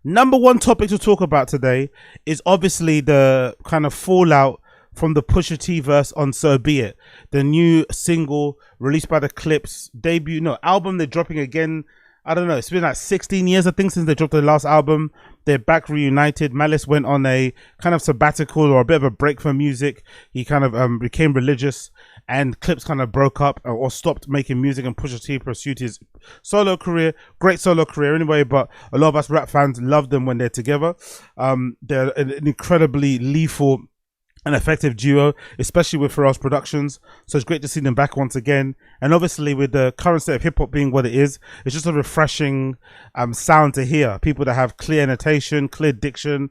Number one topic to talk about today is obviously the kind of fallout from the Pusha T verse on So Be It, the new single released by the Clips album. They're dropping again. I don't know. It's been like 16 years, I think, since they dropped their last album. They're back reunited. Malice went on a kind of sabbatical or a bit of a break from music. He kind of became religious, and Clips kind of broke up or stopped making music, and Pusha T pursued his solo career. Great solo career anyway, but a lot of us rap fans love them when they're together. They're an incredibly lethal an effective duo, especially with Pharrell's productions. So it's great to see them back once again. And obviously with the current state of hip hop being what it is, it's just a refreshing sound to hear. People that have clear notation, clear diction,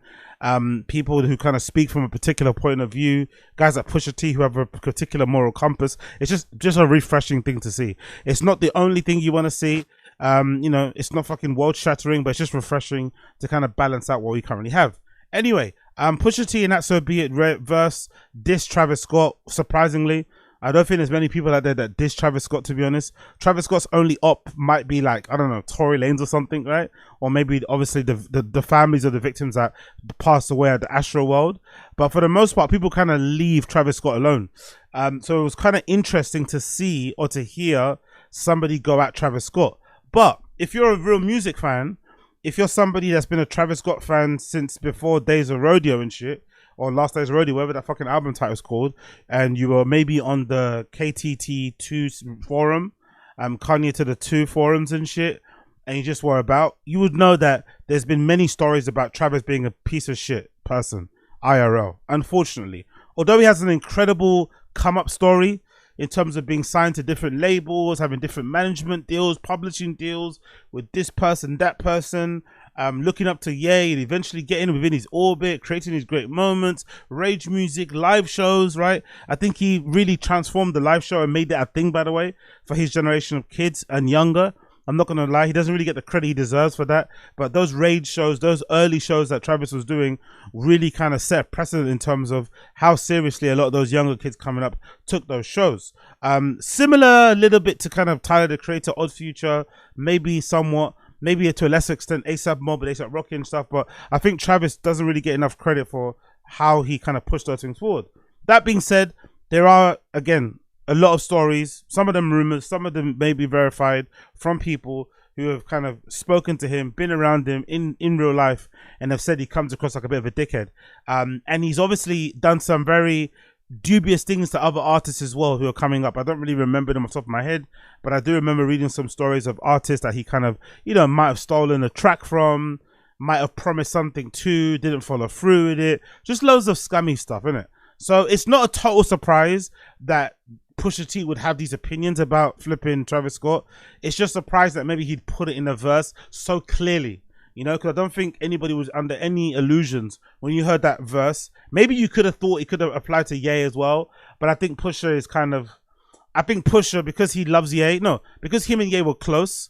people who kind of speak from a particular point of view, guys like Pusha T who have a particular moral compass. It's just a refreshing thing to see. It's not the only thing you want to see. It's not fucking world shattering, but it's just refreshing to kind of balance out what we currently have. Anyway, Pusha T and that So Be It verse diss Travis Scott. Surprisingly, I don't think there's many people out there that diss Travis Scott, to be honest. Travis Scott's only op might be like, I don't know, Tory Lanez or something, right? Or maybe obviously the families of the victims that passed away at the Astro World. But for the most part, people kind of leave Travis Scott alone. So it was kind of interesting to see or to hear somebody go at Travis Scott. But if you're a real music fan, if you're somebody that's been a Travis Scott fan since before Days of Rodeo and shit, or Last Days of Rodeo, whatever that fucking album title is called, and you were maybe on the KTT2 forum, Kanye to the 2 forums and shit, and you just were about, you would know that there's been many stories about Travis being a piece of shit person, IRL, unfortunately. Although he has an incredible come-up story, in terms of being signed to different labels, having different management deals, publishing deals with this person, that person, looking up to Ye and eventually getting within his orbit, creating his great moments, rage music, live shows, right? I think he really transformed the live show and made that a thing, by the way, for his generation of kids and younger. I'm not going to lie, he doesn't really get the credit he deserves for that. But those rage shows, those early shows that Travis was doing really kind of set a precedent in terms of how seriously a lot of those younger kids coming up took those shows. Similar a little bit to kind of Tyler, the Creator, Odd Future, maybe somewhat, maybe to a lesser extent A$AP Mob, but A$AP Rocky and stuff. But I think Travis doesn't really get enough credit for how he kind of pushed those things forward. That being said, there are, again, a lot of stories, some of them rumors, some of them may be verified from people who have kind of spoken to him, been around him in real life, and have said he comes across like a bit of a dickhead. And he's obviously done some very dubious things to other artists as well who are coming up. I don't really remember them off the top of my head, but I do remember reading some stories of artists that he kind of, might have stolen a track from, might have promised something to, didn't follow through with it. Just loads of scummy stuff, innit? So it's not a total surprise that Pusha T would have these opinions about flipping Travis Scott. It's just a surprise that maybe he'd put it in a verse so clearly, because I don't think anybody was under any illusions when you heard that verse. Maybe you could have thought it could have applied to Ye as well, but I think Pusha is Pusha, because he loves Ye, because him and Ye were close,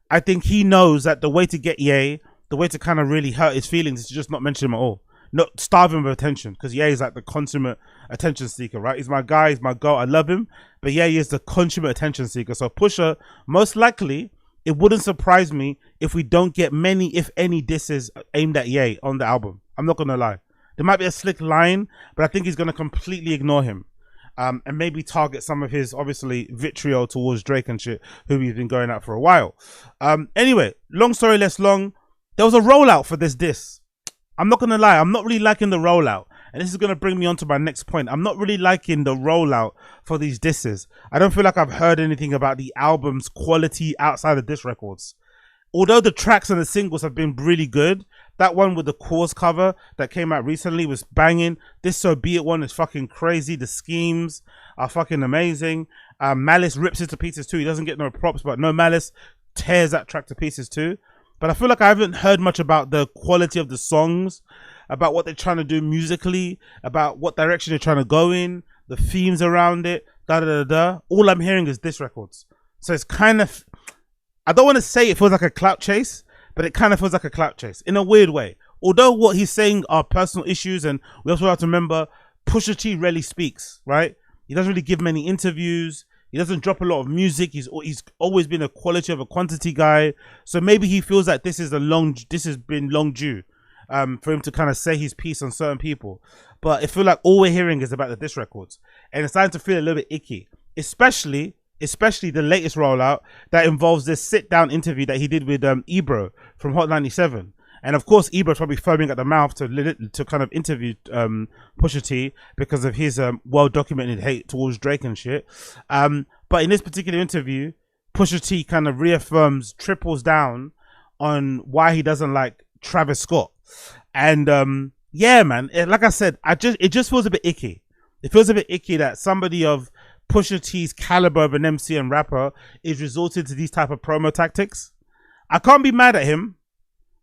I think he knows that the way to get Ye, the way to kind of really hurt his feelings is to just not mention him at all. Not starve him of attention, because Ye is like the consummate attention seeker, right? He's my guy, he's my girl, I love him, but Ye is the consummate attention seeker. So Pusha, most likely, it wouldn't surprise me if we don't get many, if any, disses aimed at Ye on the album. I'm not gonna lie. There might be a slick line, but I think he's gonna completely ignore him. And maybe target some of his, obviously, vitriol towards Drake and shit, who he's been going at for a while. Anyway, long story less long, there was a rollout for this diss. I'm not going to lie, I'm not really liking the rollout. And this is going to bring me on to my next point. I'm not really liking the rollout for these disses. I don't feel like I've heard anything about the album's quality outside of diss records. Although the tracks and the singles have been really good, that one with the Cause cover that came out recently was banging. This So Be It one is fucking crazy. The schemes are fucking amazing. Malice rips it to pieces too. He doesn't get no props, but No Malice tears that track to pieces too. But I feel like I haven't heard much about the quality of the songs, about what they're trying to do musically, about what direction they're trying to go in, the themes around it, da-da-da-da. All I'm hearing is diss records. So it's kind of, I don't want to say it feels like a clout chase, but it kind of feels like a clout chase in a weird way. Although what he's saying are personal issues, and we also have to remember Pusha T rarely speaks, right? He doesn't really give many interviews. He doesn't drop a lot of music. He's always been a quality of a quantity guy. So maybe he feels like this has been long due for him to kind of say his piece on certain people. But I feel like all we're hearing is about the diss records, and it's starting to feel a little bit icky, especially the latest rollout that involves this sit-down interview that he did with Ebro from Hot 97. And of course, Ebro's probably foaming at the mouth to kind of interview Pusha T because of his well-documented hate towards Drake and shit. But in this particular interview, Pusha T kind of triples down on why he doesn't like Travis Scott. And yeah, man, like I said, it just feels a bit icky. It feels a bit icky that somebody of Pusha T's caliber of an MC and rapper is resorted to these type of promo tactics. I can't be mad at him,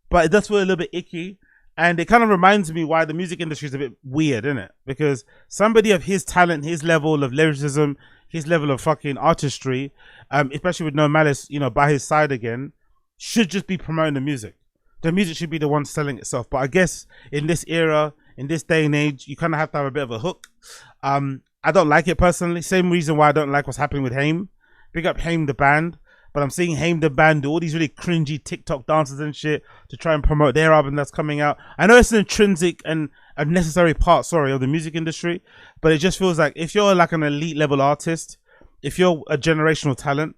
but it does feel a little bit icky. And it kind of reminds me why the music industry is a bit weird, isn't it? Because somebody of his talent, his level of lyricism, his level of fucking artistry, especially with No Malice, you know, by his side again, should just be promoting the music. The music should be the one selling itself. But I guess in this era, in this day and age, you kind of have to have a bit of a hook. I don't like it personally. Same reason why I don't like what's happening with Haim. Big up Haim the band. But I'm seeing Haim the band do all these really cringy TikTok dances and shit to try and promote their album that's coming out. I know it's an intrinsic and a necessary part, of the music industry. But it just feels like if you're like an elite level artist, if you're a generational talent,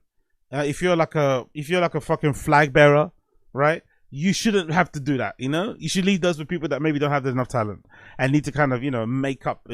if you're like a fucking flag bearer, right? You shouldn't have to do that, you know? You should leave those with people that maybe don't have enough talent and need to kind of, you know, make up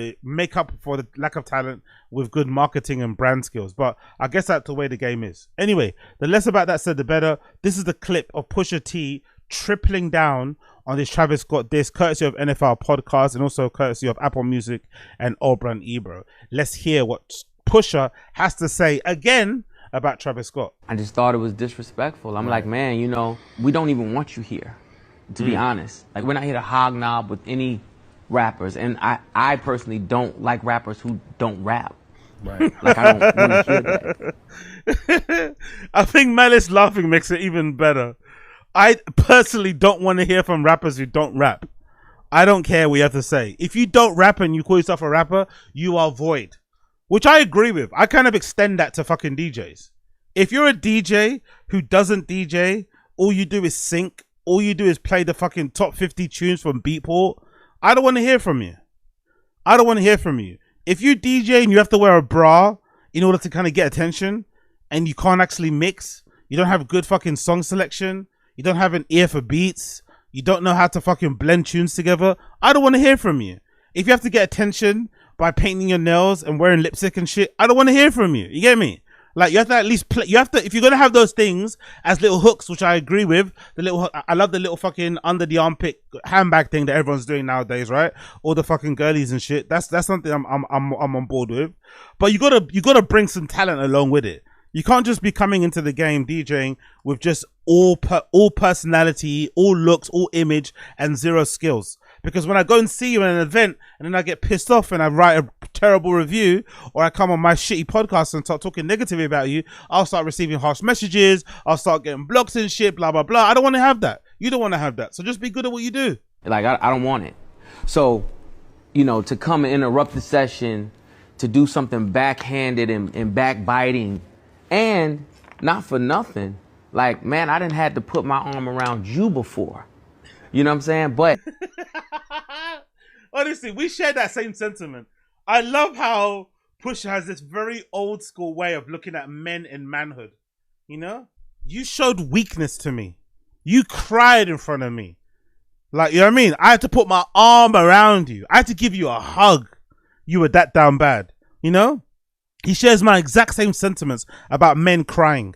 for the lack of talent with good marketing and brand skills. But I guess that's the way the game is. Anyway, the less about that said, the better. This is the clip of Pusha T tripling down on this Travis Scott diss, courtesy of NFL Podcast and also courtesy of Apple Music and Obrand Ebro. Let's hear what Pusha has to say again about Travis Scott. I just thought it was disrespectful. I'm like, man, you know, we don't even want you here, to be honest. Like, we're not here to hognob with any rappers. And I personally don't like rappers who don't rap. Right. Like, I don't want to hear that. I think Malice laughing makes it even better. I personally don't want to hear from rappers who don't rap. I don't care what you have to say. If you don't rap and you call yourself a rapper, you are void. Which I agree with. I kind of extend that to fucking DJs. If you're a DJ who doesn't DJ, all you do is sync, all you do is play the fucking top 50 tunes from Beatport, I don't want to hear from you. I don't want to hear from you. If you DJ and you have to wear a bra in order to kind of get attention and you can't actually mix, you don't have good fucking song selection, you don't have an ear for beats, you don't know how to fucking blend tunes together, I don't want to hear from you. If you have to get attention by painting your nails and wearing lipstick and shit, I don't want to hear from you. You get me? Like, you have to at least play. You have to, if you're gonna have those things as little hooks, which I agree with. I love the little fucking under the armpit handbag thing that everyone's doing nowadays, right? All the fucking girlies and shit. That's something I'm on board with. But you gotta bring some talent along with it. You can't just be coming into the game DJing with just all personality, all looks, all image, and zero skills. Because when I go and see you in an event and then I get pissed off and I write a terrible review, or I come on my shitty podcast and start talking negatively about you, I'll start receiving harsh messages, I'll start getting blocks and shit, blah, blah, blah. I don't want to have that. You don't want to have that. So just be good at what you do. Like, I don't want it. So, you know, to come and interrupt the session, to do something backhanded and backbiting, and not for nothing, like, man, I didn't have to put my arm around you before. You know what I'm saying? But honestly, we share that same sentiment. I love how Pusha has this very old school way of looking at men and manhood. You know? You showed weakness to me. You cried in front of me. Like, you know what I mean? I had to put my arm around you. I had to give you a hug. You were that down bad. You know? He shares my exact same sentiments about men crying.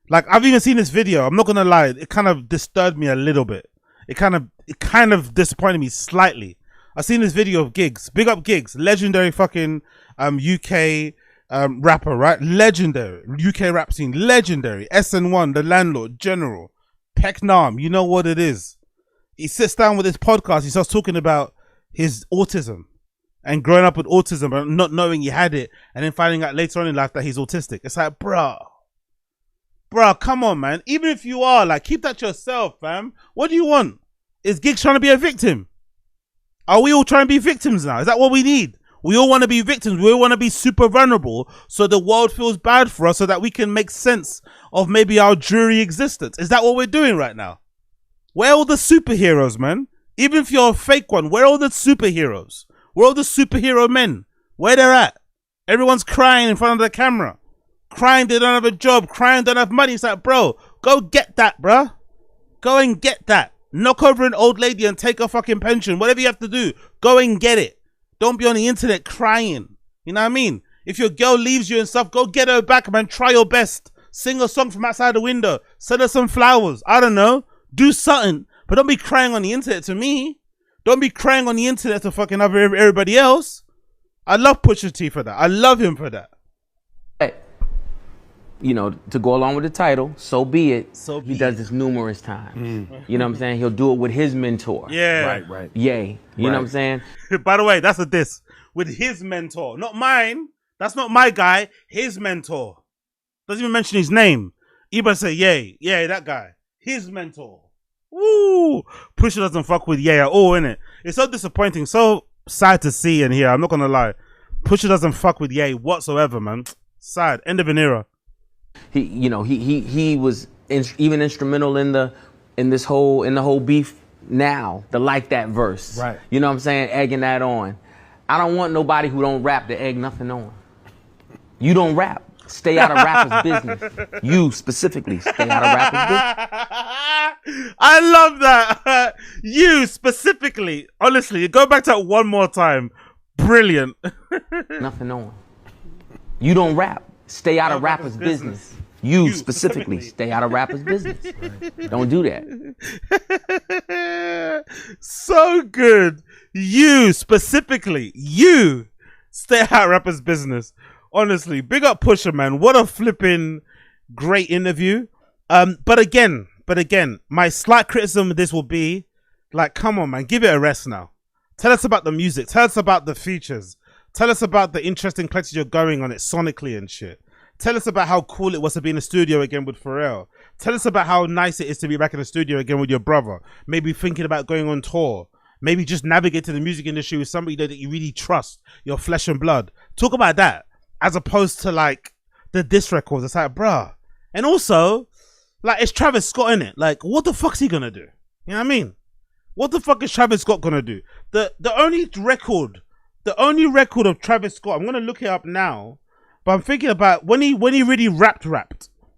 Like, I've even seen this video. I'm not going to lie. It kind of disturbed me a little bit. It kind of disappointed me slightly. I've seen this video of Gigs. Big up Gigs. Legendary fucking UK rapper, right? Legendary. UK rap scene. Legendary. SN1, The Landlord, General. Pecknam. You know what it is. He sits down with his podcast. He starts talking about his autism and growing up with autism and not knowing he had it and then finding out later on in life that he's autistic. It's like, bruh, come on, man. Even if you are, like, keep that to yourself, fam. What do you want? Is Gigs trying to be a victim? Are we all trying to be victims now? Is that what we need? We all want to be victims. We all want to be super vulnerable so the world feels bad for us so that we can make sense of maybe our dreary existence. Is that what we're doing right now? Where are all the superheroes, man? Even if you're a fake one, where are all the superheroes? Where are all the superhero men? Where they're at? Everyone's crying in front of the camera. Crying they don't have a job. Crying they don't have money. It's like, bro, go get that, bro. Go and get that. Knock over an old lady and take her fucking pension. Whatever you have to do, go and get it. Don't be on the internet crying. You know what I mean? If your girl leaves you and stuff, go get her back, man. Try your best. Sing a song from outside the window. Send her some flowers. I don't know. Do something. But don't be crying on the internet to me. Don't be crying on the internet to fucking everybody else. I love Pusha T for that. I love him for that. You know, to go along with the title, so be it. So be he does this numerous times. You know what I'm saying? He'll do it with his mentor. Yeah. Right. Yay. You know what I'm saying? By the way, that's a diss. With his mentor. Not mine. That's not my guy. His mentor. Doesn't even mention his name. You better say, yay. Yeah, that guy. His mentor. Woo! Pusha doesn't fuck with Ye at all, innit? It's so disappointing. So sad to see and hear. I'm not gonna lie. Pusha doesn't fuck with Ye whatsoever, man. Sad. End of an era. He was even instrumental in the whole beef now, the like that verse. Right. You know what I'm saying? Egging that on. I don't want nobody who don't rap to egg nothing on. You don't rap. Stay out of rappers' business. You specifically stay out of rappers' business. I love that. You specifically. Honestly, go back to that one more time. Brilliant. Nothing on. You don't rap. Stay out of rappers' business. You specifically stay out of rappers' business. Right. Don't do that. So good. You specifically. You stay out of rappers' business. Honestly, big up Pusha, man. What a flipping great interview. But again, my slight criticism of this will be, like, come on, man, give it a rest now. Tell us about the music. Tell us about the features. Tell us about the interesting places you're going on it sonically and shit. Tell us about how cool it was to be in the studio again with Pharrell. Tell us about how nice it is to be back in the studio again with your brother. Maybe thinking about going on tour. Maybe just navigating the music industry with somebody that you really trust, your flesh and blood. Talk about that. As opposed to like the diss records. It's like, bruh. And also, like, it's Travis Scott, innit? Like, what the fuck's he gonna do? You know what I mean? What the fuck is Travis Scott gonna do? The only record of Travis Scott, I'm gonna look it up now, but I'm thinking about when he really rapped.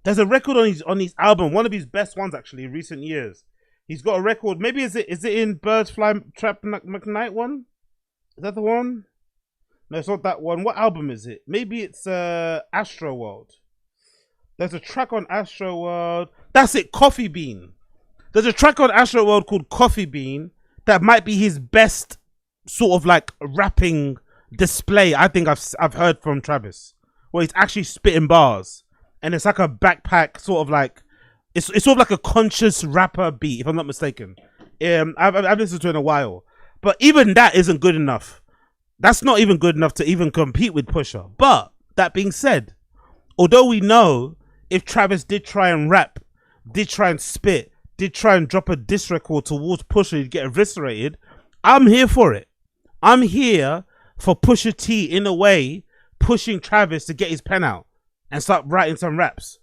There's a record on his album, one of his best ones actually in recent years. He's got a record. Maybe is it in Birds Fly Trap McKnight one? Is that the one? No, it's not that one. What album is it? Maybe it's Astro World. There's a track on Astro World. That's it, Coffee Bean. There's a track on Astro World called Coffee Bean that might be his best sort of like rapping display I think I've heard from Travis, where he's actually spitting bars, and it's like a backpack sort of like it's sort of like a conscious rapper beat, if I'm not mistaken. I've listened to it in a while, but even that isn't good enough. That's not even good enough to even compete with Pusha. But that being said, although we know if Travis did try and rap, did try and spit, did try and drop a diss record towards Pusha, he'd get eviscerated. I'm here for it. I'm here for Pusha T, in a way, pushing Travis to get his pen out and start writing some raps.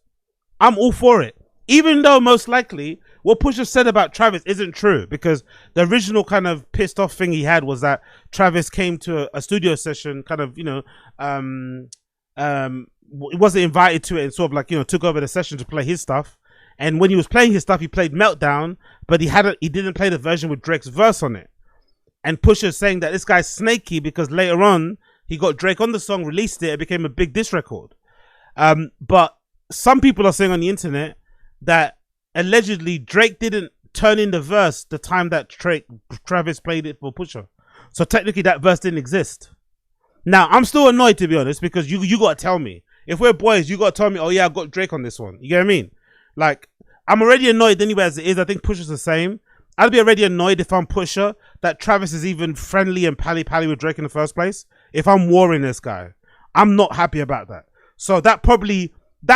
I'm all for it. Even though most likely what Pusha said about Travis isn't true, because the original kind of pissed off thing he had was that Travis came to a studio session, kind of, wasn't invited to it and sort of like, took over the session to play his stuff. And when he was playing his stuff, he played Meltdown, but he didn't play the version with Drake's verse on it. And Pusha's saying that this guy's snaky because later on he got Drake on the song, released it, it became a big diss record. But some people are saying on the internet that allegedly Drake didn't turn in the verse the time that Travis played it for Pusha. So technically that verse didn't exist. Now, I'm still annoyed, to be honest, because you got to tell me. If we're boys, you got to tell me, oh yeah, I got Drake on this one. You get what I mean? Like, I'm already annoyed anyway as it is. I think Pusha's the same. I'd be already annoyed if I'm Pusha that Travis is even friendly and pally with Drake in the first place. If I'm warring this guy, I'm not happy about that. So that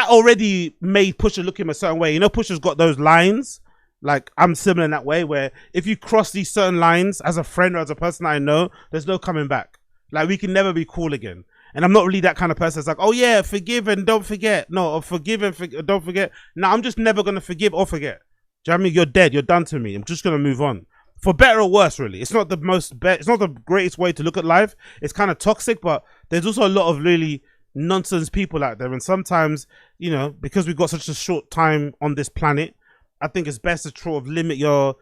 already made Pusha look him a certain way. Pusha's got those lines. Like, I'm similar in that way, where if you cross these certain lines as a friend or as a person I know, there's no coming back. Like, we can never be cool again. And I'm not really that kind of person. It's like, oh yeah, forgive and don't forget. No, or forgive and don't forget. No, I'm just never going to forgive or forget. Do you know what I mean? You're dead. You're done to me. I'm just going to move on. For better or worse, really. It's not the it's not the greatest way to look at life. It's kind of toxic, but there's also a lot of really nonsense people out there. And sometimes, you know, because we've got such a short time on this planet, I think it's best to sort of limit your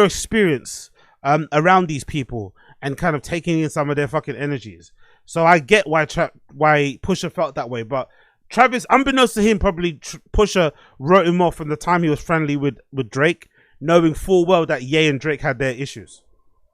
experience around these people and kind of taking in some of their fucking energies. So I get why Pusha felt that way, but Travis, unbeknownst to him, probably Pusha wrote him off from the time he was friendly with Drake, knowing full well that Ye and Drake had their issues.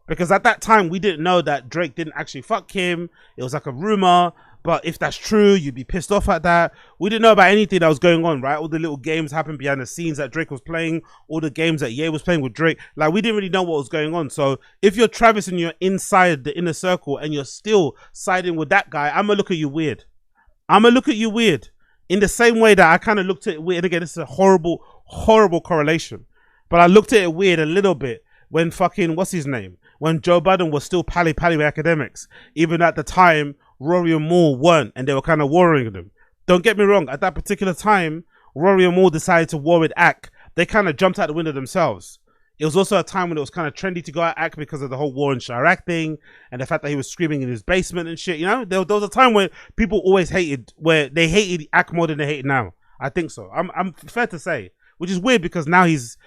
Because at that time, we didn't know that Drake didn't actually fuck him. It was like a rumor. But if that's true, you'd be pissed off at that. We didn't know about anything that was going on, right? All the little games happened behind the scenes that Drake was playing. All the games that Ye was playing with Drake. Like, we didn't really know what was going on. So if you're Travis and you're inside the inner circle and you're still siding with that guy, I'm going to look at you weird. I'm going to look at you weird. In the same way that I kind of looked at it weird. Again, this is a horrible, horrible correlation. But I looked at it weird a little bit when fucking, what's his name? When Joe Budden was still pally-pally with academics. Even at the time, Rory and Moore weren't, and they were kind of warring with them. Don't get me wrong, at that particular time, Rory and Moore decided to war with Ak. They kind of jumped out the window themselves. It was also a time when it was kind of trendy to go at Ak because of the whole War in Chirac thing, and the fact that he was screaming in his basement and shit, you know? There was a time where people always hated, where they hated Ak more than they hate now. I think so. I'm fair to say. Which is weird because now he's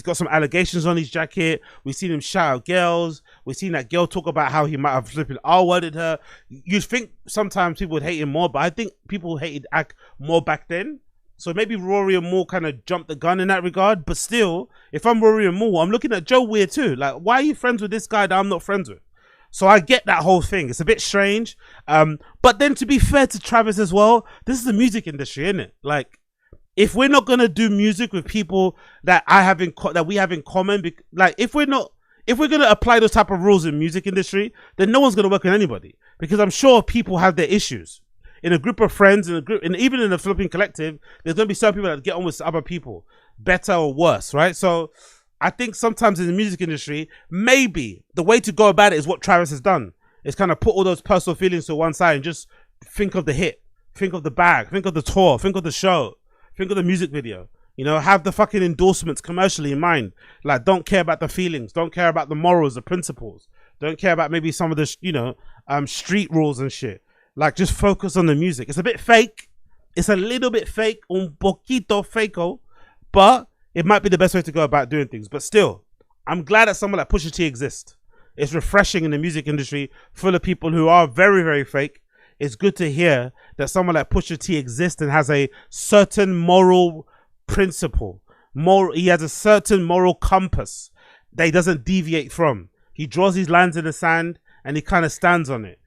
got some allegations on his jacket. We've seen him shout out girls. We've seen that girl talk about how he might have flipping R-worded her. You'd think sometimes people would hate him more, but I think people hated Ak more back then. So maybe Rory and Moore kind of jumped the gun in that regard. But still, if I'm Rory and Moore, I'm looking at Joe weird too. Like, why are you friends with this guy that I'm not friends with? So I get that whole thing. It's a bit strange. But then to be fair to Travis as well, this is the music industry, isn't it? Like, if we're not gonna do music with people that we have in common, like if we're gonna apply those type of rules in music industry, then no one's gonna work with anybody, because I'm sure people have their issues in a group of friends, and even in a flipping collective. There's gonna be some people that get on with other people better or worse, right? So I think sometimes in the music industry, maybe the way to go about it is what Travis has done. Is kind of put all those personal feelings to one side and just think of the hit, think of the bag, think of the tour, think of the show. Think of the music video, you know, have the fucking endorsements commercially in mind. Like, don't care about the feelings, don't care about the morals, the principles, don't care about maybe some of the, street rules and shit. Like, just focus on the music. It's a bit fake. It's a little bit fake, un poquito fakeco, but it might be the best way to go about doing things. But still, I'm glad that someone like Pusha T exists. It's refreshing in the music industry full of people who are very, very fake. It's good to hear that someone like Pusha T exists and has a certain moral principle. He has a certain moral compass that he doesn't deviate from. He draws his lines in the sand and he kind of stands on it.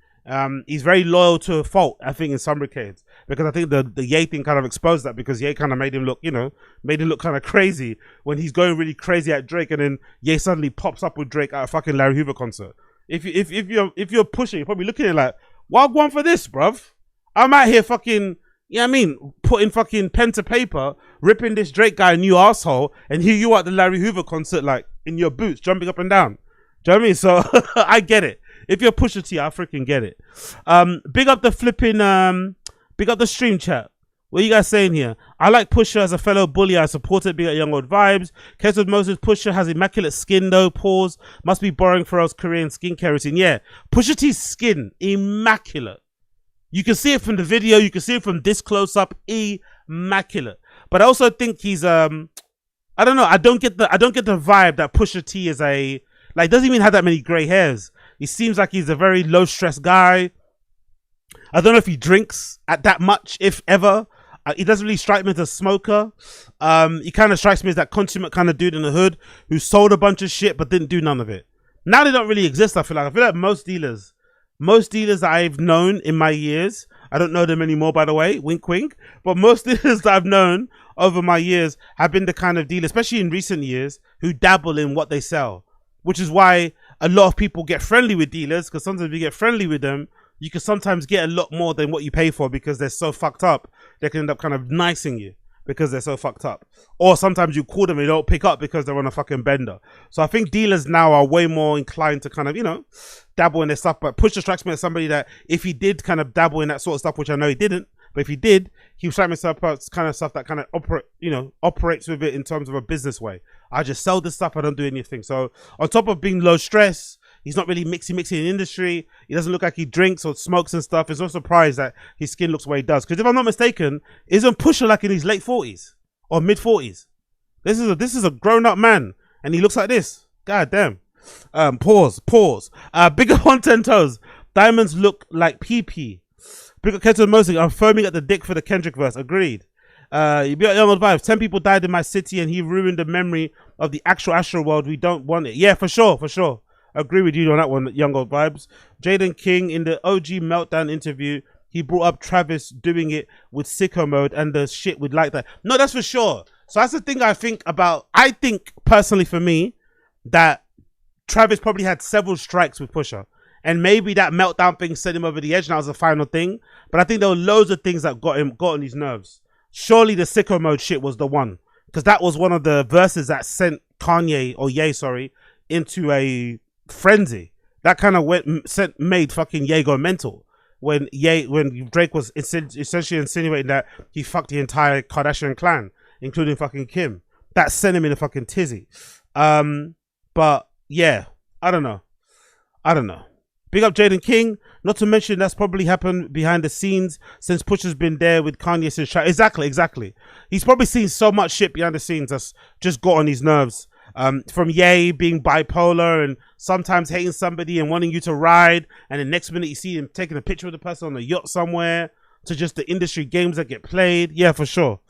He's very loyal to a fault, I think, in some regards, because I think the Ye thing kind of exposed that, because Ye kind of made him look kind of crazy when he's going really crazy at Drake, and then Ye suddenly pops up with Drake at a fucking Larry Hoover concert. If you're pushing, you're probably looking at it like, what one for this, bruv? I'm out here fucking, putting fucking pen to paper, ripping this Drake guy a new asshole, and here you are at the Larry Hoover concert, like, in your boots, jumping up and down. Do you know what I mean? So, I get it. If you're Pusha T, I freaking get it. Big up the stream chat. What are you guys saying here? I like Pusha as a fellow bully. I support it. Big up Young Old Vibes. Case with Moses, Pusha has immaculate skin though. Pause. Must be borrowing Pharrell's Korean skincare routine. Yeah. Pusha T's skin, immaculate. You can see it from the video. You can see it from this close up. Immaculate. But I also think he's I don't know. I don't get the vibe that Pusha T is doesn't even have that many gray hairs. He seems like he's a very low stress guy. I don't know if he drinks at that much, if ever. He doesn't really strike me as a smoker. He kind of strikes me as that consummate kind of dude in the hood who sold a bunch of shit but didn't do none of it. Now they don't really exist, I feel like most dealers that I've known in my years, I don't know them anymore, by the way, wink wink, but most dealers that I've known over my years have been the kind of dealer, especially in recent years, who dabble in what they sell. Which is why a lot of people get friendly with dealers, because sometimes if you get friendly with them, you can sometimes get a lot more than what you pay for, because they're so fucked up, they can end up kind of nicing you. because they're so fucked up. Or sometimes you call them and they don't pick up because they're on a fucking bender. So I think dealers now are way more inclined to kind of, you know, dabble in their stuff. But Pusha strikes me as somebody that if he did kind of dabble in that sort of stuff, which I know he didn't, but if he did, he was strike himself as kind of stuff that kind of operates with it in terms of a business way. I just sell this stuff, I don't do anything. So on top of being low stress, he's not really mixy in the industry. He doesn't look like he drinks or smokes and stuff. It's no surprise that his skin looks the way it does. Because if I'm not mistaken, isn't Pusha like in his late 40s or mid 40s? This is a grown up man, and he looks like this. God damn. Pause. Bigger on 10 toes. Diamonds look like PP. Bigger Keto Mosing. I'm foaming at the dick for the Kendrick verse. Agreed. You be at Young Old Vibes. 10 people died in my city, and he ruined the memory of the actual astral world. We don't want it. Yeah, for sure. Agree with you on that one, Young Old Vibes. Jaden King, in the OG Meltdown interview, he brought up Travis doing it with sicko mode and the shit would like that. No, that's for sure. So that's the thing I think about. I think, personally for me, that Travis probably had several strikes with Pusha. And maybe that Meltdown thing sent him over the edge. Now was the final thing. But I think there were loads of things that got on his nerves. Surely the sicko mode shit was the one. Because that was one of the verses that sent Ye, into a frenzy. That kind of made fucking Ye go mental. When Drake was essentially insinuating that he fucked the entire Kardashian clan, including fucking Kim. That sent him in a fucking tizzy. But yeah, I don't know. Big up Jaden King. Not to mention that's probably happened behind the scenes since Pusha's been there with Kanye since exactly. He's probably seen so much shit behind the scenes that's just got on his nerves. From Ye being bipolar and sometimes hating somebody and wanting you to ride, and the next minute you see him taking a picture of the person on a yacht somewhere, to just the industry games that get played. Yeah, for sure.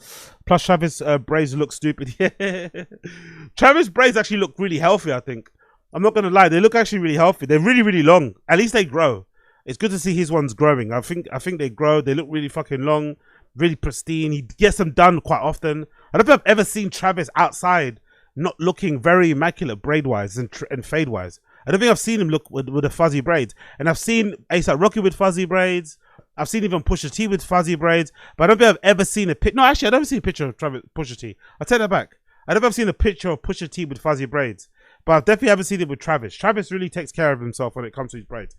Plus Travis braids look stupid. Yeah. Travis braids actually look really healthy, I think. I'm not gonna lie, they look actually really healthy. They're really, really long. At least they grow. It's good to see his ones growing. I think they grow. They look really fucking long, really pristine. He gets them done quite often. I don't think I've ever seen Travis outside not looking very immaculate braid-wise and fade-wise. I don't think I've seen him look with the fuzzy braids. And I've seen A$AP Rocky with fuzzy braids. I've seen even Pusha T with fuzzy braids. But I don't think I've ever seen a picture. No, actually, I've never seen a picture of Pusha T. I'll take that back. I don't think I've seen a picture of Pusha T with fuzzy braids. But I definitely haven't seen it with Travis. Travis really takes care of himself when it comes to his braids.